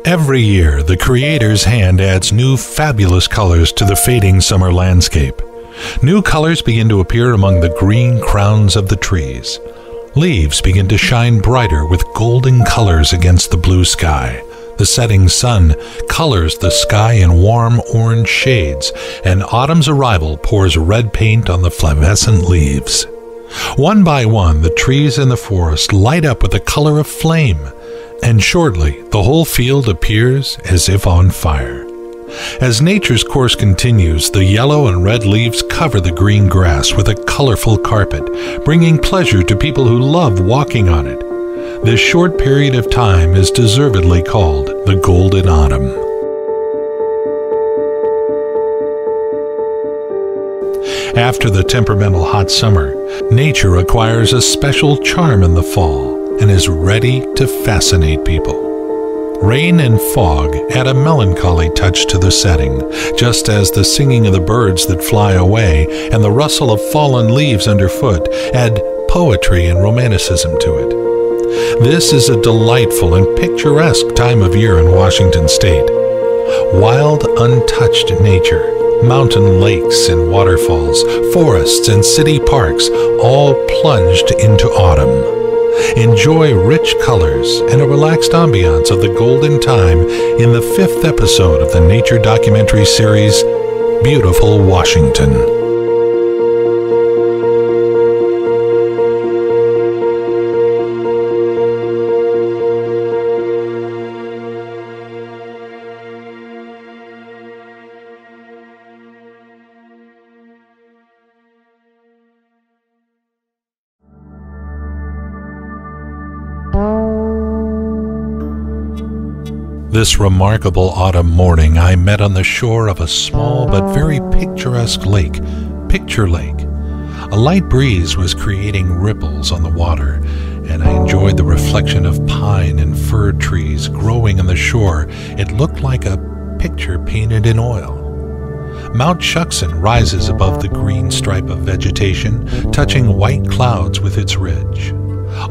Every year, the creator's hand adds new fabulous colors to the fading summer landscape. New colors begin to appear among the green crowns of the trees. Leaves begin to shine brighter with golden colors against the blue sky. The setting sun colors the sky in warm orange shades, and autumn's arrival pours red paint on the flavescent leaves. One by one, the trees in the forest light up with the color of flame, and shortly the whole field appears as if on fire. As nature's course continues, the yellow and red leaves cover the green grass with a colorful carpet, bringing pleasure to people who love walking on it. This short period of time is deservedly called the Golden Autumn. After the temperamental hot summer, nature acquires a special charm in the fall and is ready to fascinate people. Rain and fog add a melancholy touch to the setting, just as the singing of the birds that fly away and the rustle of fallen leaves underfoot add poetry and romanticism to it. This is a delightful and picturesque time of year in Washington State. Wild, untouched nature, mountain lakes and waterfalls, forests and city parks, all plunged into autumn. Enjoy rich colors and a relaxed ambiance of the golden time in the 5th episode of the nature documentary series, Beautiful Washington. This remarkable autumn morning, I met on the shore of a small but very picturesque lake, Picture Lake. A light breeze was creating ripples on the water, and I enjoyed the reflection of pine and fir trees growing on the shore. It looked like a picture painted in oil. Mount Shuckson rises above the green stripe of vegetation, touching white clouds with its ridge.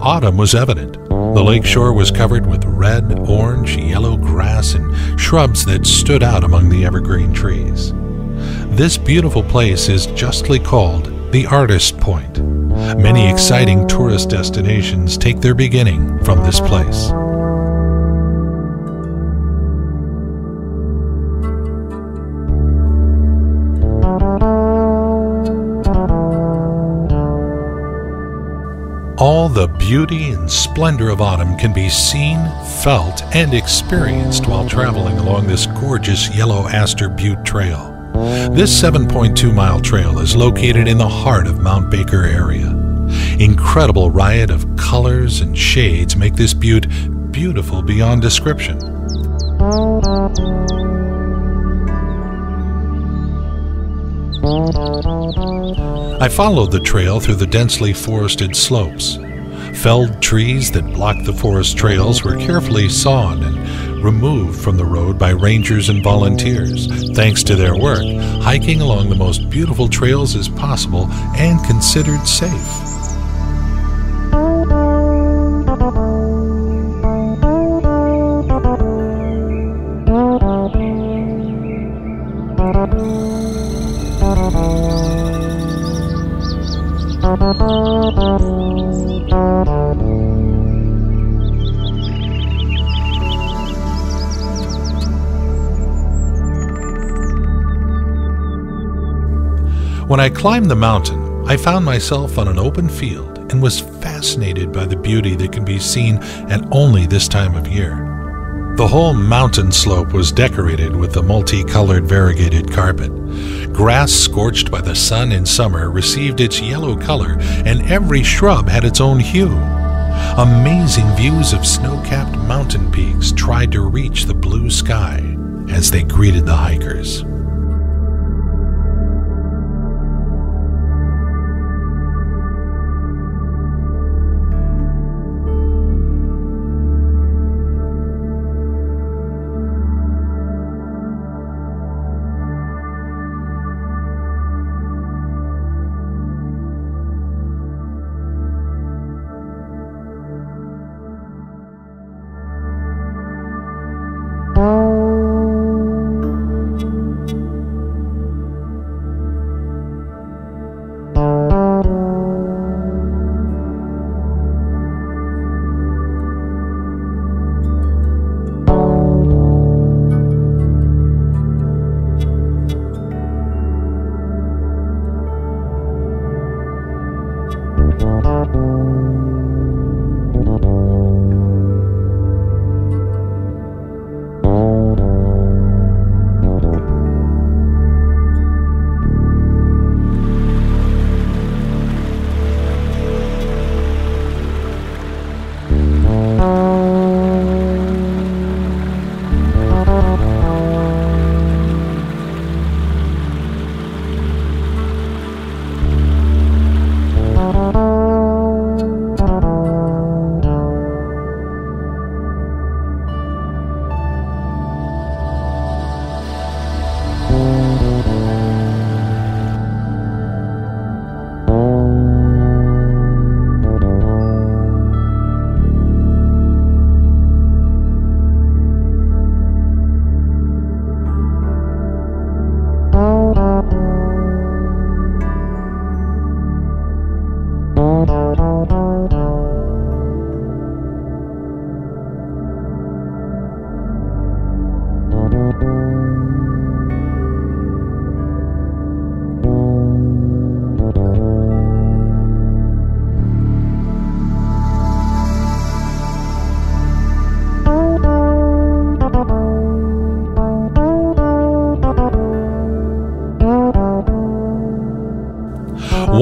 Autumn was evident. The lake shore was covered with red, orange, yellow grass and shrubs that stood out among the evergreen trees. This beautiful place is justly called the Artist Point. Many exciting tourist destinations take their beginning from this place. All the beauty and splendor of autumn can be seen, felt, and experienced while traveling along this gorgeous Yellow Aster Butte Trail. This 7.2-mile trail is located in the heart of Mount Baker area. Incredible riot of colors and shades make this butte beautiful beyond description. I followed the trail through the densely forested slopes. Felled trees that blocked the forest trails were carefully sawn and removed from the road by rangers and volunteers. Thanks to their work, hiking along the most beautiful trails is possible and considered safe. When I climbed the mountain, I found myself on an open field and was fascinated by the beauty that can be seen at only this time of year. The whole mountain slope was decorated with a multicolored variegated carpet. Grass scorched by the sun in summer received its yellow color, and every shrub had its own hue. Amazing views of snow-capped mountain peaks tried to reach the blue sky as they greeted the hikers.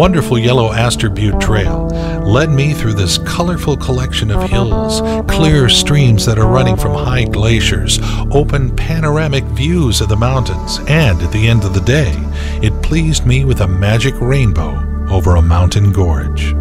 Wonderful yellow Aster Butte Trail led me through this colorful collection of hills, clear streams that are running from high glaciers, open panoramic views of the mountains, and at the end of the day, it pleased me with a magic rainbow over a mountain gorge.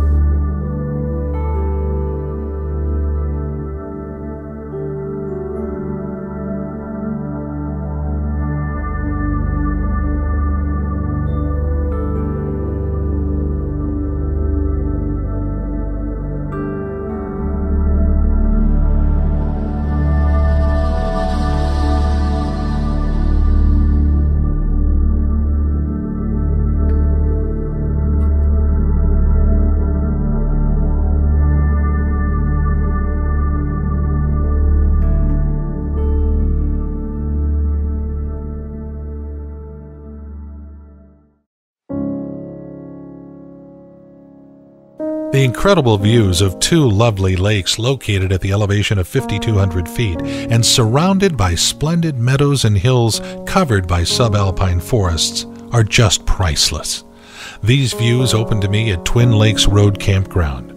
The incredible views of two lovely lakes located at the elevation of 5,200 feet and surrounded by splendid meadows and hills covered by subalpine forests are just priceless. These views open to me at Twin Lakes Road Campground.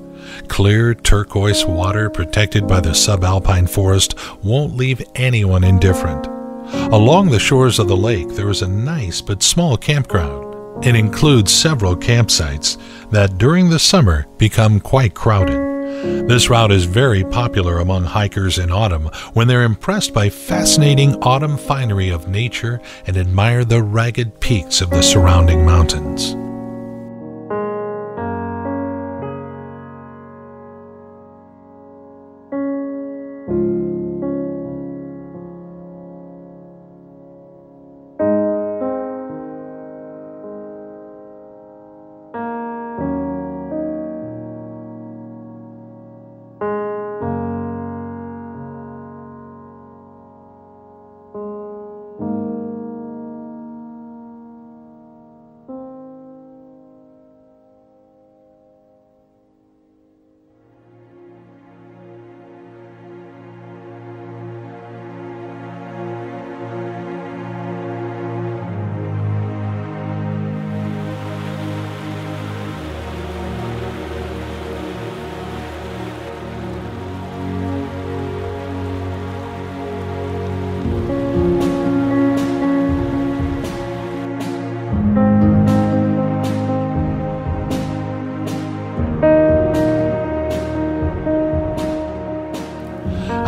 Clear turquoise water protected by the subalpine forest won't leave anyone indifferent. Along the shores of the lake there is a nice but small campground. It includes several campsites that during the summer become quite crowded. This route is very popular among hikers in autumn when they're impressed by fascinating autumn finery of nature and admire the ragged peaks of the surrounding mountains.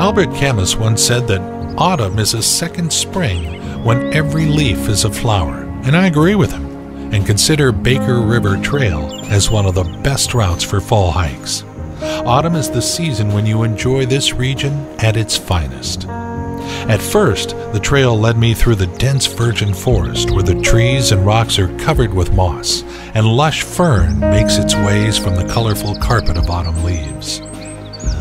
Albert Camus once said that autumn is a second spring when every leaf is a flower, and I agree with him, and consider Baker River Trail as one of the best routes for fall hikes. Autumn is the season when you enjoy this region at its finest. At first, the trail led me through the dense virgin forest where the trees and rocks are covered with moss, and lush fern makes its ways from the colorful carpet of autumn leaves.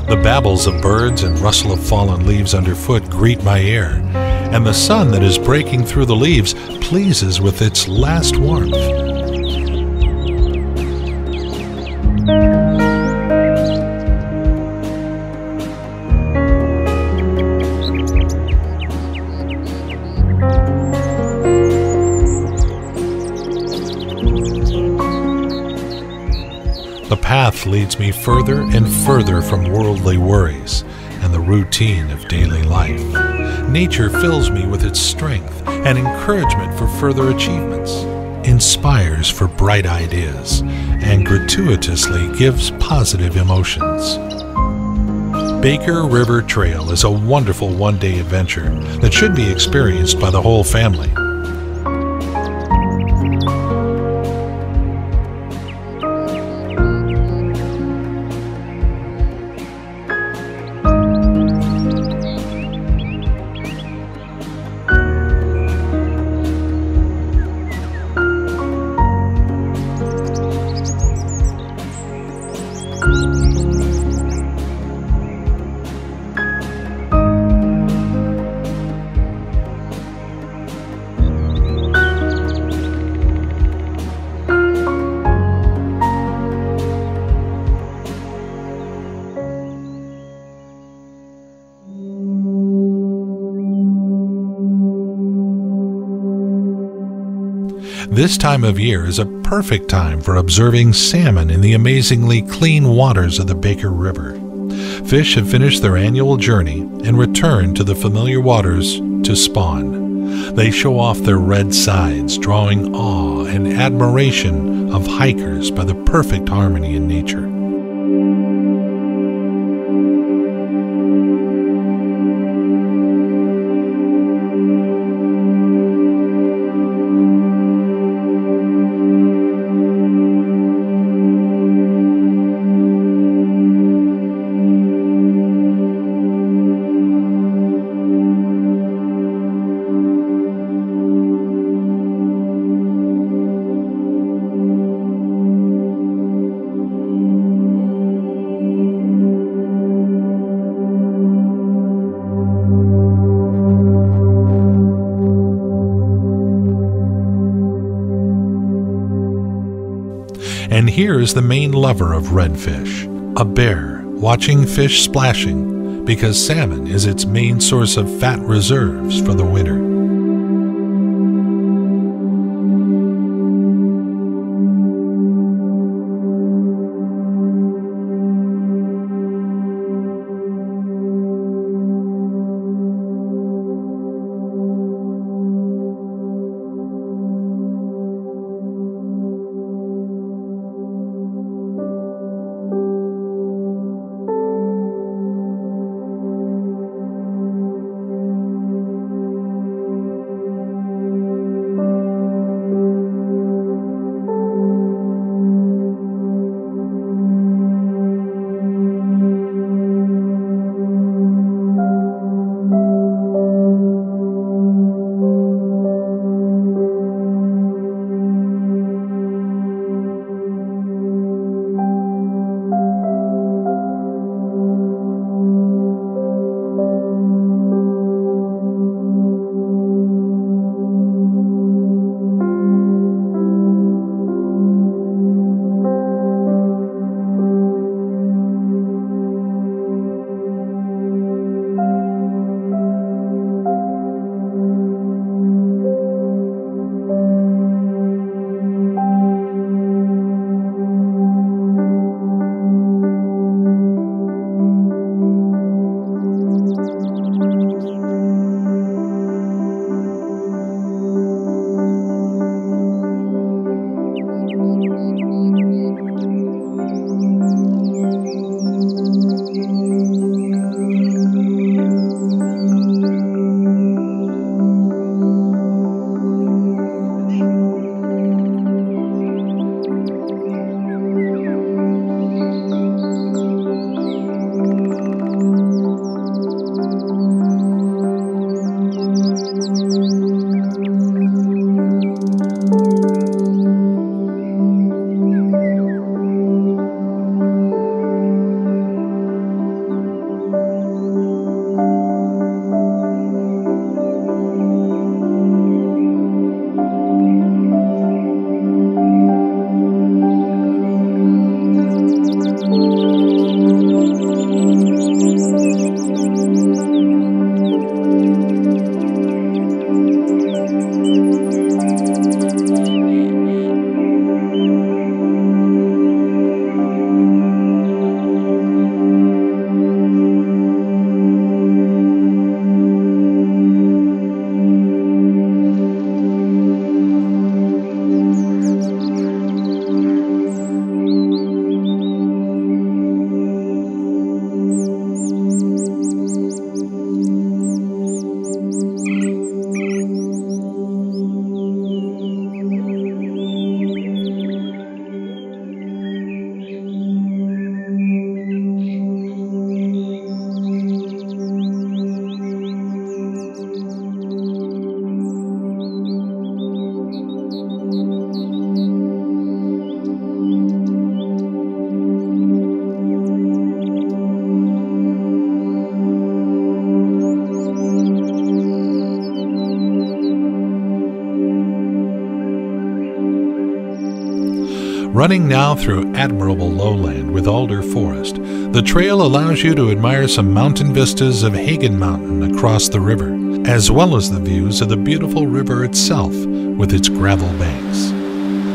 The babbles of birds and rustle of fallen leaves underfoot greet my ear, and the sun that is breaking through the leaves pleases with its last warmth. The path leads me further and further from worldly worries and the routine of daily life. Nature fills me with its strength and encouragement for further achievements, inspires for bright ideas, and gratuitously gives positive emotions. Baker River Trail is a wonderful one-day adventure that should be experienced by the whole family. This time of year is a perfect time for observing salmon in the amazingly clean waters of the Baker River. Fish have finished their annual journey and return to the familiar waters to spawn. They show off their red sides, drawing awe and admiration of hikers by the perfect harmony in nature. And here is the main lover of redfish, a bear, watching fish splashing because salmon is its main source of fat reserves for the winter. Running now through admirable lowland with alder forest, the trail allows you to admire some mountain vistas of Hagen Mountain across the river, as well as the views of the beautiful river itself with its gravel banks.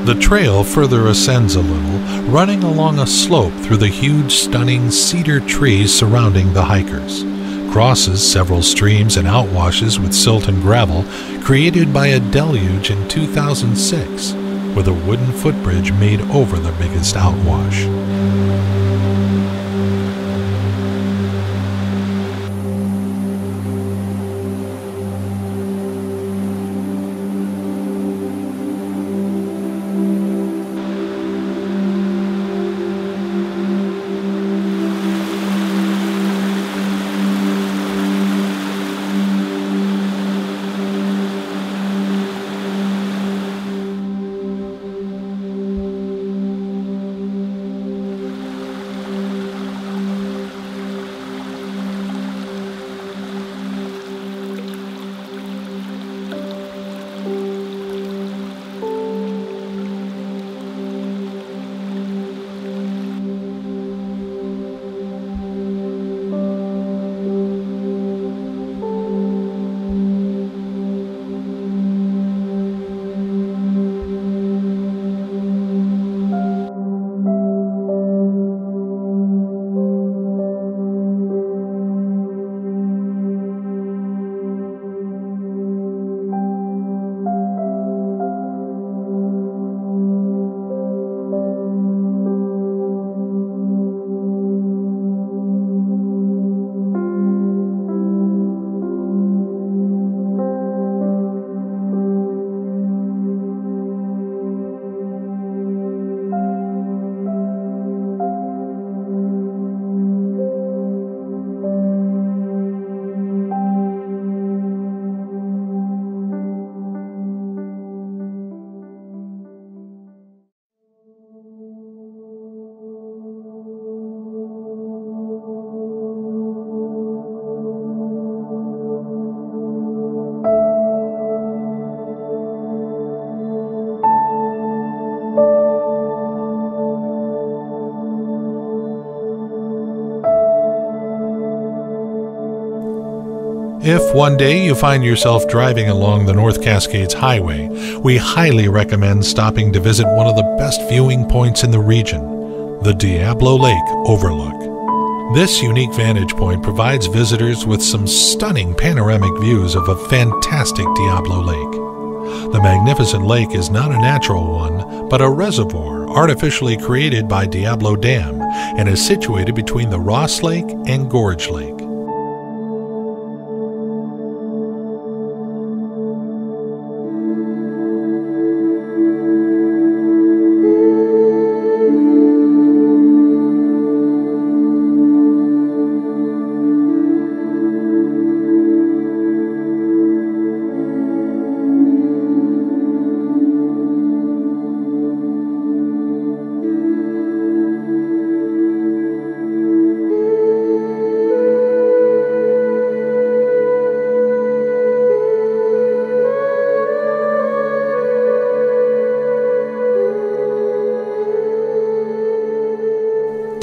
The trail further ascends a little, running along a slope through the huge, stunning cedar trees surrounding the hikers, crosses several streams and outwashes with silt and gravel created by a deluge in 2006, with a wooden footbridge made over the biggest outwash. If one day you find yourself driving along the North Cascades Highway, we highly recommend stopping to visit one of the best viewing points in the region, the Diablo Lake Overlook. This unique vantage point provides visitors with some stunning panoramic views of a fantastic Diablo Lake. The magnificent lake is not a natural one, but a reservoir artificially created by Diablo Dam and is situated between the Ross Lake and Gorge Lake.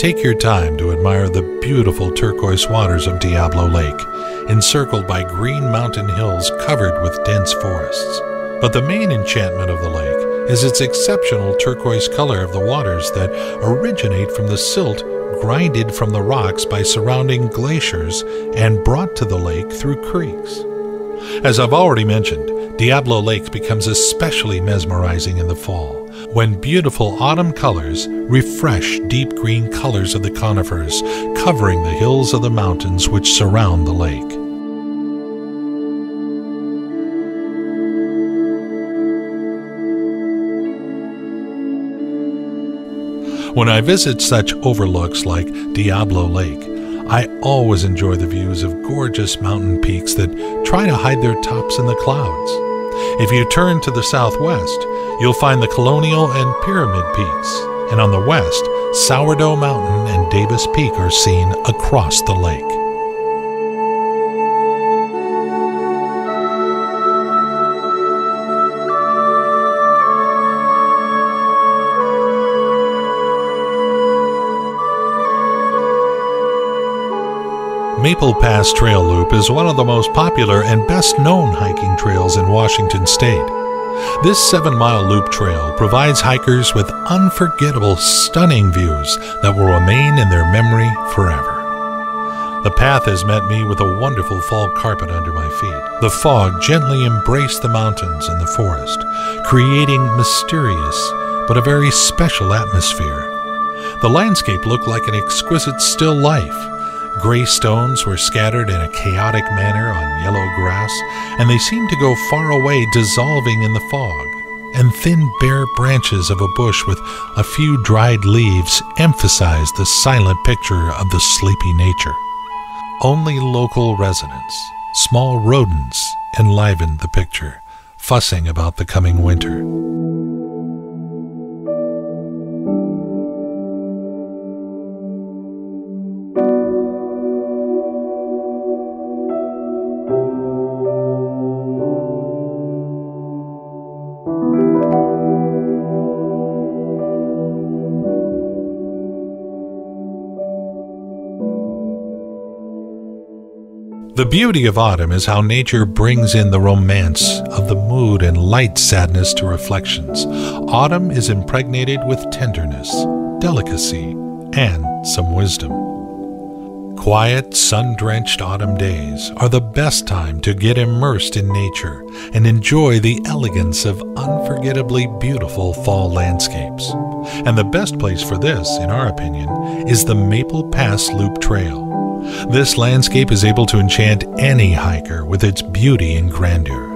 Take your time to admire the beautiful turquoise waters of Diablo Lake, encircled by green mountain hills covered with dense forests. But the main enchantment of the lake is its exceptional turquoise color of the waters that originate from the silt grinded from the rocks by surrounding glaciers and brought to the lake through creeks. As I've already mentioned, Diablo Lake becomes especially mesmerizing in the fall, when beautiful autumn colors refresh deep green colors of the conifers covering the hills of the mountains which surround the lake. When I visit such overlooks like Diablo Lake, I always enjoy the views of gorgeous mountain peaks that try to hide their tops in the clouds. If you turn to the southwest, you'll find the Colonial and Pyramid Peaks, and on the west, Sourdough Mountain and Davis Peak are seen across the lake. Maple Pass Trail Loop is one of the most popular and best-known hiking trails in Washington State. This 7-mile loop trail provides hikers with unforgettable, stunning views that will remain in their memory forever. The path has met me with a wonderful fall carpet under my feet. The fog gently embraced the mountains and the forest, creating mysterious but a very special atmosphere. The landscape looked like an exquisite still life. Gray stones were scattered in a chaotic manner on yellow grass, and they seemed to go far away, dissolving in the fog. And thin, bare branches of a bush with a few dried leaves emphasized the silent picture of the sleepy nature. Only local residents, small rodents, enlivened the picture, fussing about the coming winter. The beauty of autumn is how nature brings in the romance of the mood and light sadness to reflections. Autumn is impregnated with tenderness, delicacy, and some wisdom. Quiet, sun-drenched autumn days are the best time to get immersed in nature and enjoy the elegance of unforgettably beautiful fall landscapes. And the best place for this, in our opinion, is the Maple Pass Loop Trail. This landscape is able to enchant any hiker with its beauty and grandeur.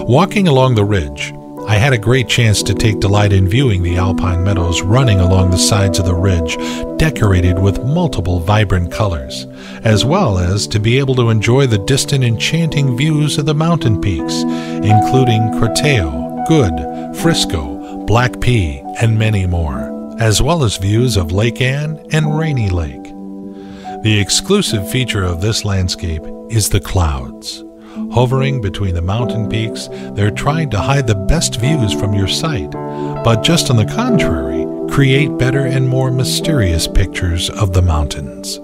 Walking along the ridge, I had a great chance to take delight in viewing the alpine meadows running along the sides of the ridge, decorated with multiple vibrant colors, as well as to be able to enjoy the distant enchanting views of the mountain peaks, including Corteo, Good, Frisco, Black Pea, and many more, as well as views of Lake Anne and Rainy Lake. The exclusive feature of this landscape is the clouds. Hovering between the mountain peaks, they're trying to hide the best views from your sight, but just on the contrary, create better and more mysterious pictures of the mountains.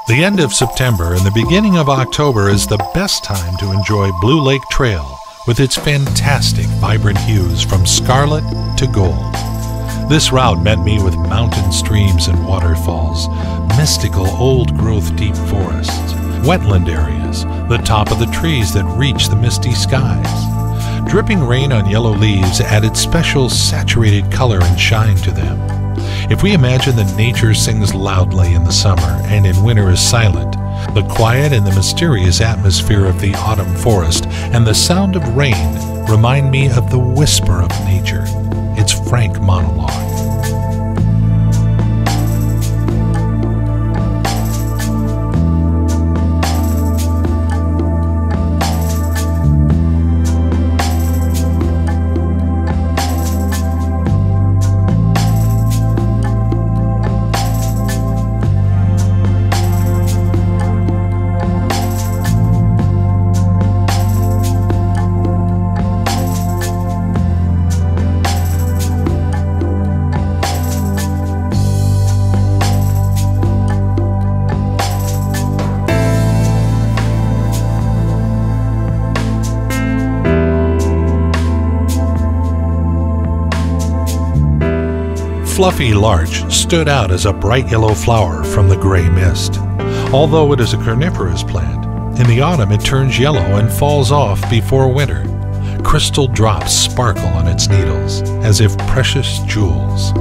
The end of September and the beginning of October is the best time to enjoy Blue Lake Trail with its fantastic vibrant hues from scarlet to gold. This route met me with mountain streams and waterfalls, mystical old-growth deep forests, wetland areas, the top of the trees that reach the misty skies. Dripping rain on yellow leaves added special saturated color and shine to them. If we imagine that nature sings loudly in the summer and in winter is silent, the quiet and the mysterious atmosphere of the autumn forest and the sound of rain remind me of the whisper of nature, its frank monologue. Fluffy larch stood out as a bright yellow flower from the gray mist. Although it is a carnivorous plant, in the autumn it turns yellow and falls off before winter. Crystal drops sparkle on its needles, as if precious jewels.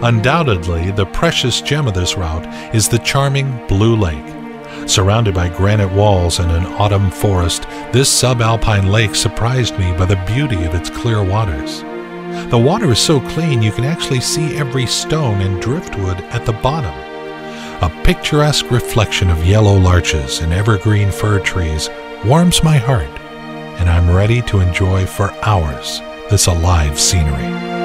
Undoubtedly, the precious gem of this route is the charming Blue Lake. Surrounded by granite walls and an autumn forest, this subalpine lake surprised me by the beauty of its clear waters. The water is so clean you can actually see every stone and driftwood at the bottom. A picturesque reflection of yellow larches and evergreen fir trees warms my heart, and I'm ready to enjoy for hours this alive scenery.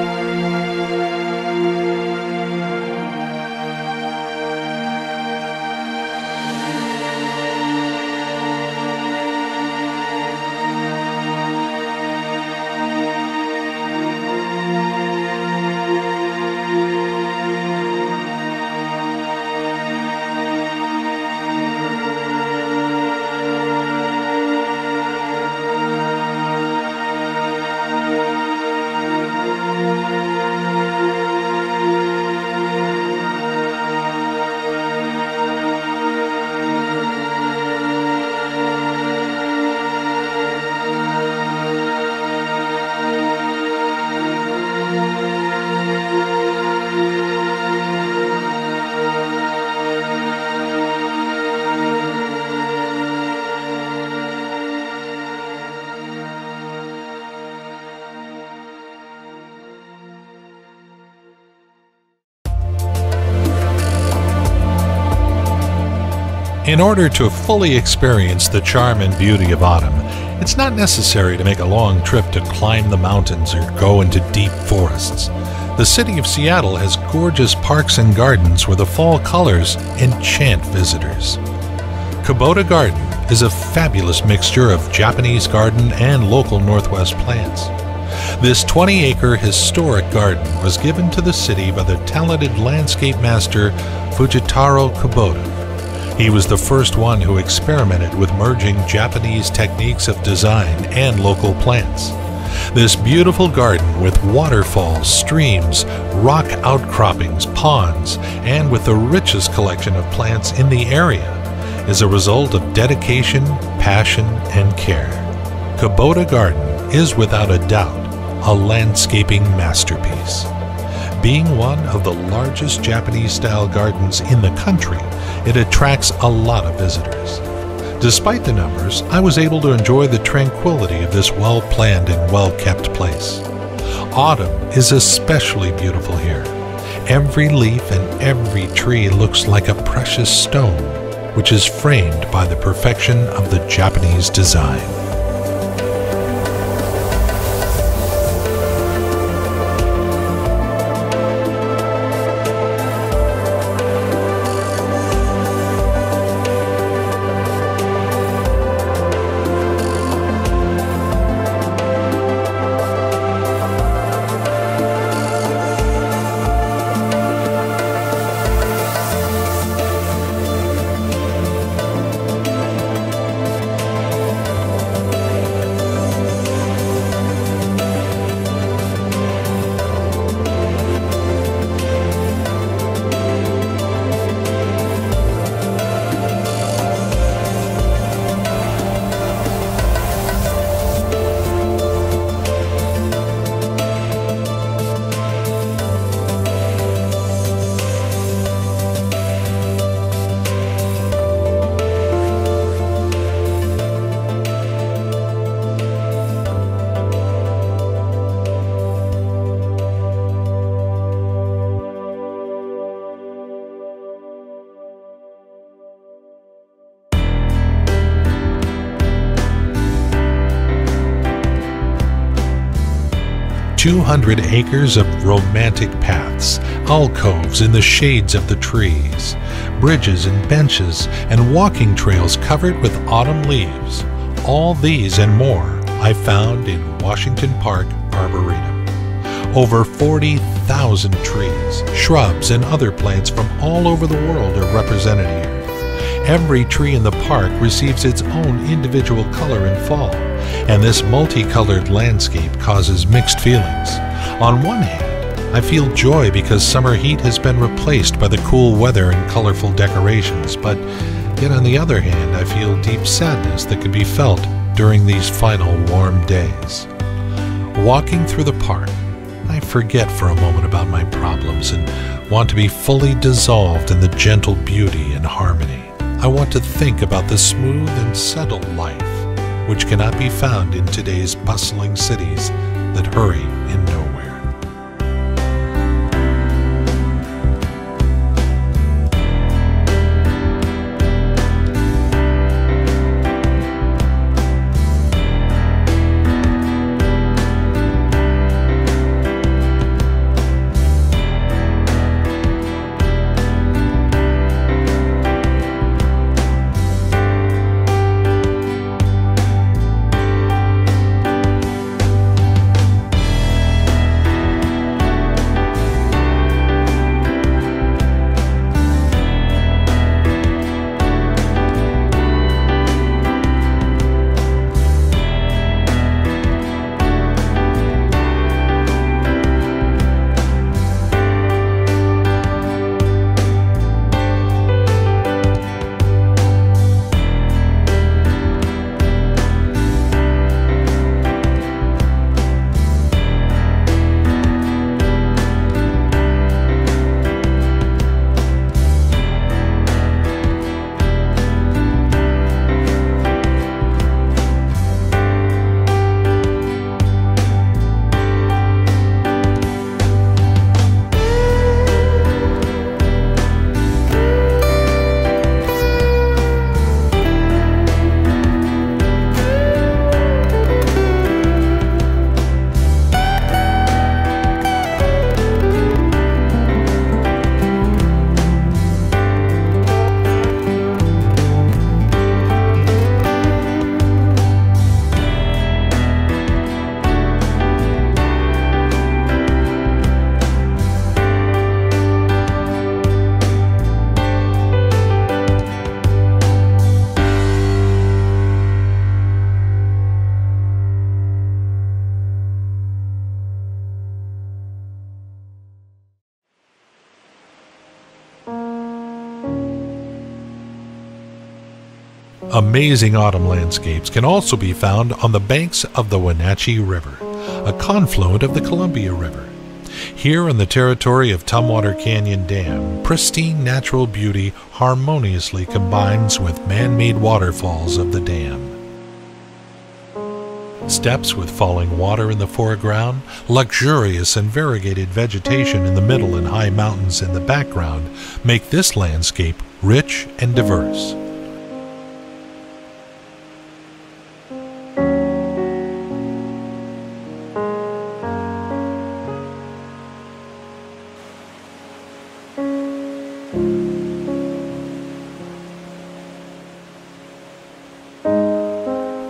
In order to fully experience the charm and beauty of autumn, it's not necessary to make a long trip to climb the mountains or go into deep forests. The city of Seattle has gorgeous parks and gardens where the fall colors enchant visitors. Kubota Garden is a fabulous mixture of Japanese garden and local Northwest plants. This 20-acre historic garden was given to the city by the talented landscape master Fujitaro Kubota. He was the first one who experimented with merging Japanese techniques of design and local plants. This beautiful garden with waterfalls, streams, rock outcroppings, ponds, and with the richest collection of plants in the area is a result of dedication, passion, and care. Kubota Garden is without a doubt a landscaping masterpiece. Being one of the largest Japanese-style gardens in the country, it attracts a lot of visitors. Despite the numbers, I was able to enjoy the tranquility of this well-planned and well-kept place. Autumn is especially beautiful here. Every leaf and every tree looks like a precious stone, which is framed by the perfection of the Japanese design. "200 acres of romantic paths, alcoves in the shades of the trees, bridges and benches, and walking trails covered with autumn leaves. All these and more I found in Washington Park Arboretum. Over 40,000 trees, shrubs, and other plants from all over the world are represented here. Every tree in the park receives its own individual color in fall, and this multicolored landscape causes mixed feelings. On one hand, I feel joy because summer heat has been replaced by the cool weather and colorful decorations, but yet on the other hand, I feel deep sadness that can be felt during these final warm days. Walking through the park, I forget for a moment about my problems and want to be fully dissolved in the gentle beauty and harmony. I want to think about the smooth and settled life, which cannot be found in today's bustling cities that hurry in nowhere. Amazing autumn landscapes can also be found on the banks of the Wenatchee River, a confluent of the Columbia River. Here in the territory of Tumwater Canyon Dam, pristine natural beauty harmoniously combines with man-made waterfalls of the dam. Steps with falling water in the foreground, luxurious and variegated vegetation in the middle and high mountains in the background make this landscape rich and diverse.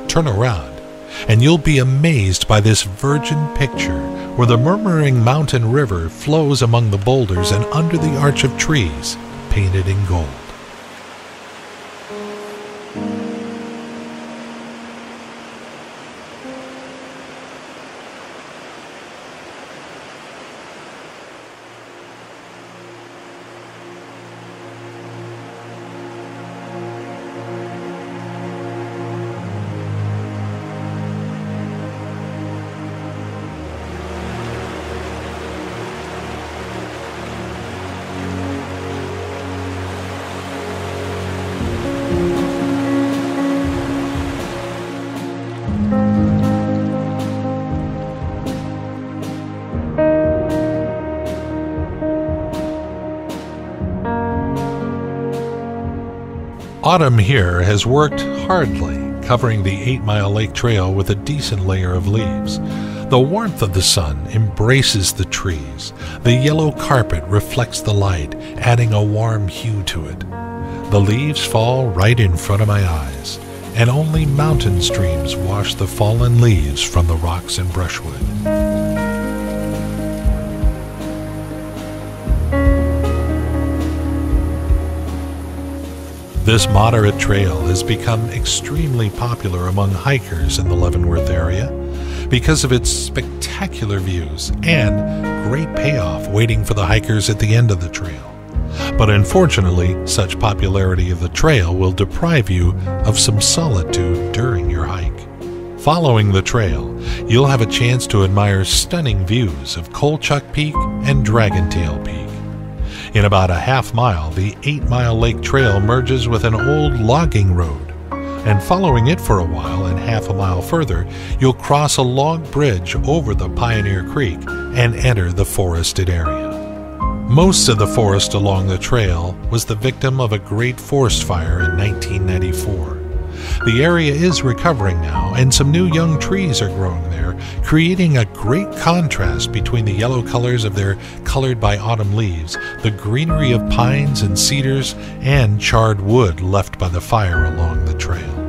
Turn around, and you'll be amazed by this virgin picture where the murmuring mountain river flows among the boulders and under the arch of trees painted in gold. Autumn here has worked hardly, covering the 8 Mile Lake Trail with a decent layer of leaves. The warmth of the sun embraces the trees. The yellow carpet reflects the light, adding a warm hue to it. The leaves fall right in front of my eyes, and only mountain streams wash the fallen leaves from the rocks and brushwood. This moderate trail has become extremely popular among hikers in the Leavenworth area because of its spectacular views and great payoff waiting for the hikers at the end of the trail. But unfortunately, such popularity of the trail will deprive you of some solitude during your hike. Following the trail, you'll have a chance to admire stunning views of Kolchak Peak and Dragontail Peak. In about a half mile, the 8 Mile Lake Trail merges with an old logging road, and following it for a while and half a mile further, you'll cross a log bridge over the Pioneer Creek and enter the forested area. Most of the forest along the trail was the victim of a great forest fire in 1994. The area is recovering now, and some new young trees are growing there, creating a great contrast between the yellow colors of their colored by autumn leaves, the greenery of pines and cedars, and charred wood left by the fire along the trail.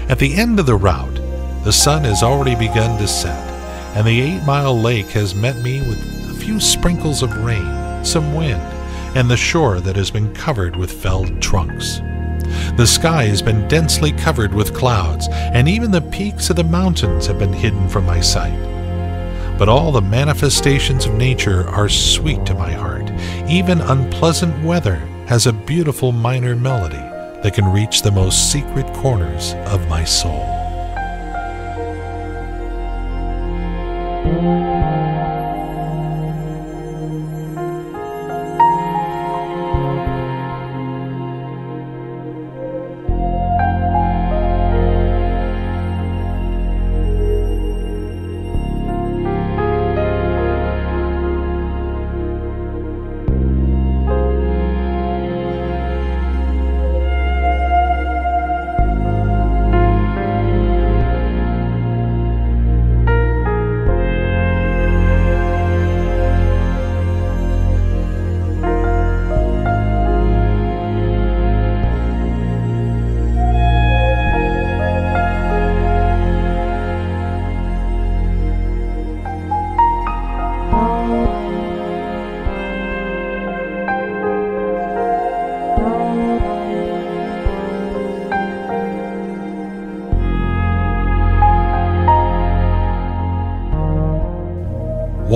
At the end of the route, the sun has already begun to set, and the 8 Mile Lake has met me with a few sprinkles of rain, some wind, and the shore that has been covered with felled trunks. The sky has been densely covered with clouds, and even the peaks of the mountains have been hidden from my sight. But all the manifestations of nature are sweet to my heart. Even unpleasant weather has a beautiful minor melody that can reach the most secret corners of my soul.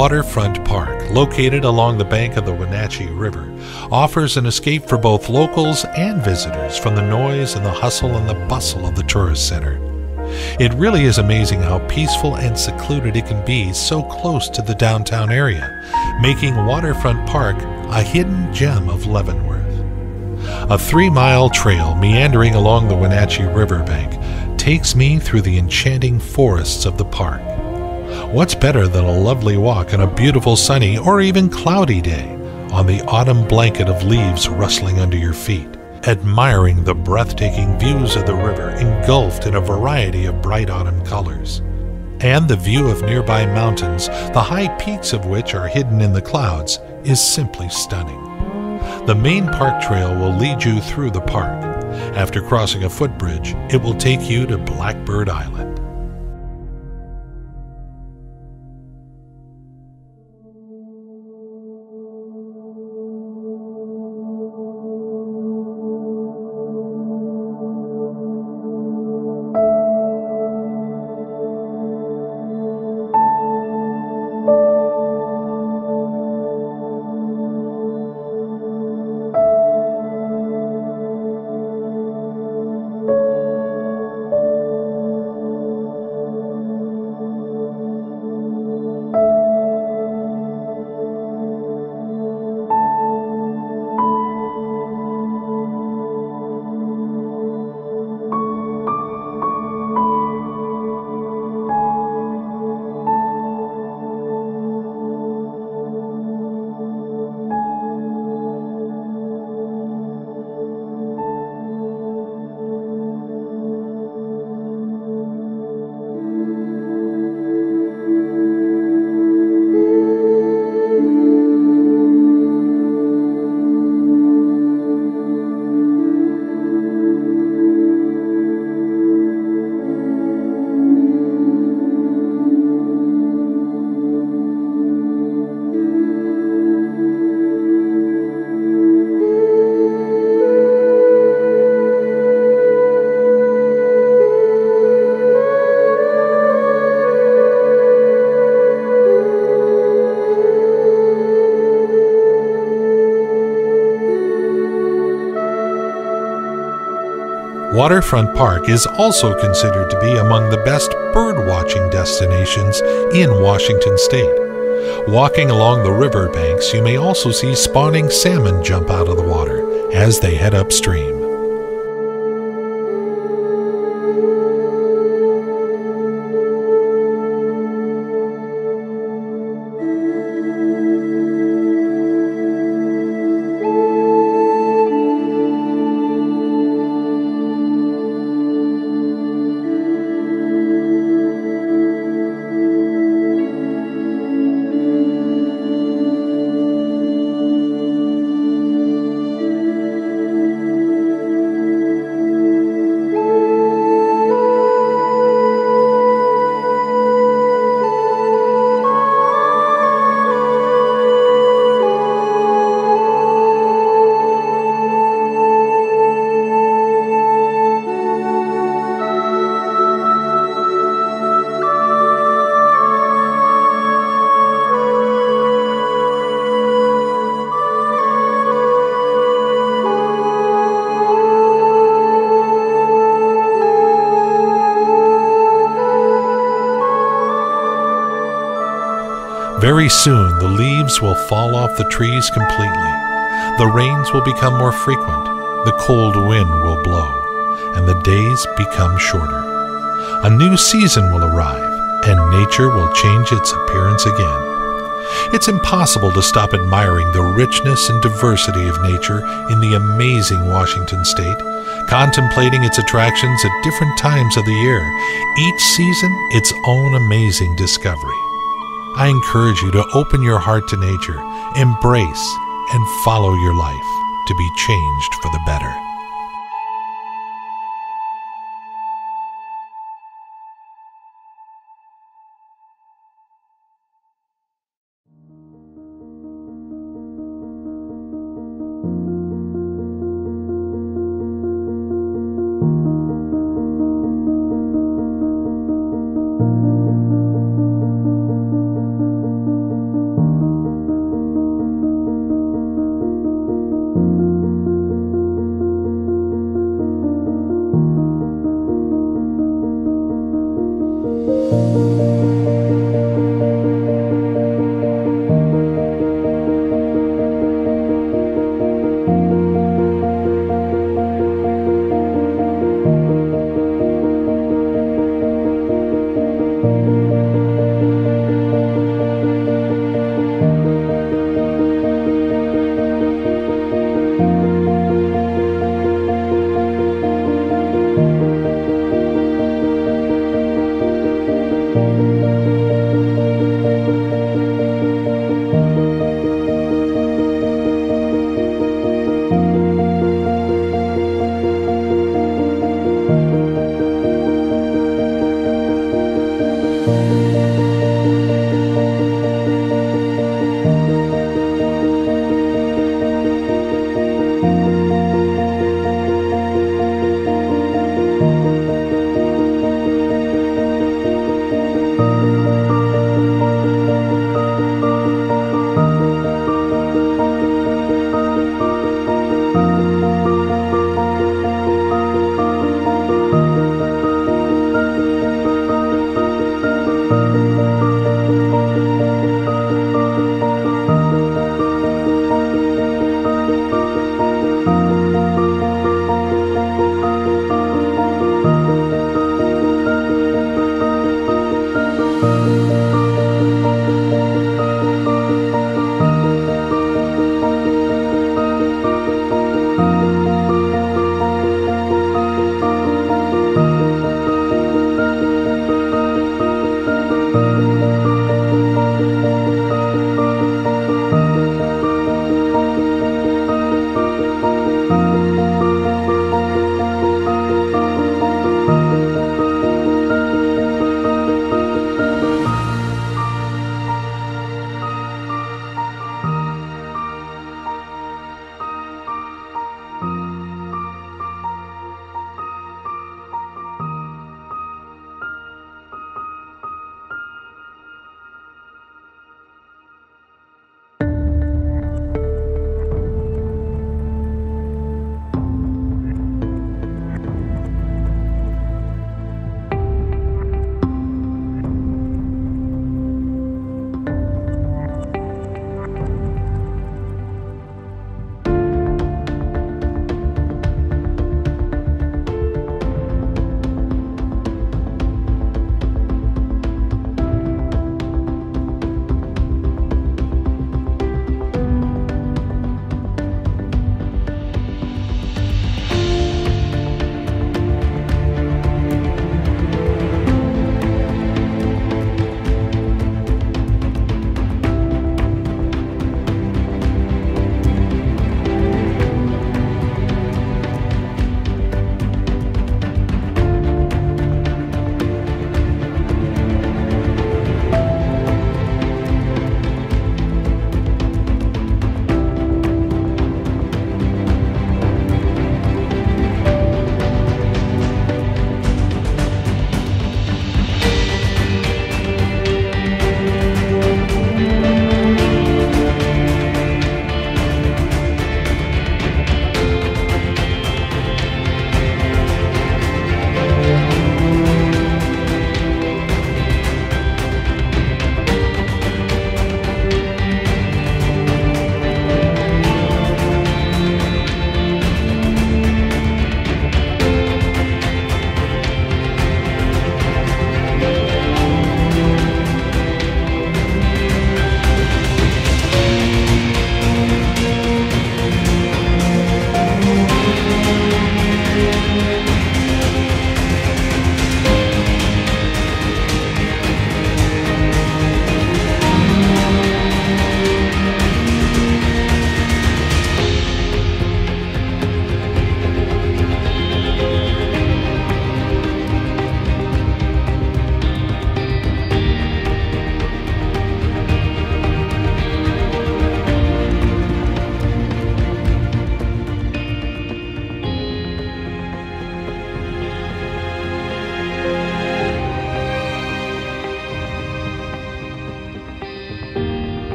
Waterfront Park, located along the bank of the Wenatchee River, offers an escape for both locals and visitors from the noise and the hustle and the bustle of the tourist center. It really is amazing how peaceful and secluded it can be so close to the downtown area, making Waterfront Park a hidden gem of Leavenworth. A 3-mile trail meandering along the Wenatchee Riverbank takes me through the enchanting forests of the park. What's better than a lovely walk on a beautiful sunny or even cloudy day on the autumn blanket of leaves rustling under your feet, admiring the breathtaking views of the river engulfed in a variety of bright autumn colors, and the view of nearby mountains, the high peaks of which are hidden in the clouds, is simply stunning. The main park trail will lead you through the park. After crossing a footbridge, it will take you to Blackbird Island. Waterfront Park is also considered to be among the best bird-watching destinations in Washington state. Walking along the riverbanks, you may also see spawning salmon jump out of the water as they head upstream. Very soon the leaves will fall off the trees completely, the rains will become more frequent, the cold wind will blow, and the days become shorter. A new season will arrive, and nature will change its appearance again. It's impossible to stop admiring the richness and diversity of nature in the amazing Washington state, contemplating its attractions at different times of the year, each season its own amazing discovery. I encourage you to open your heart to nature, embrace, and follow your life to be changed for the better.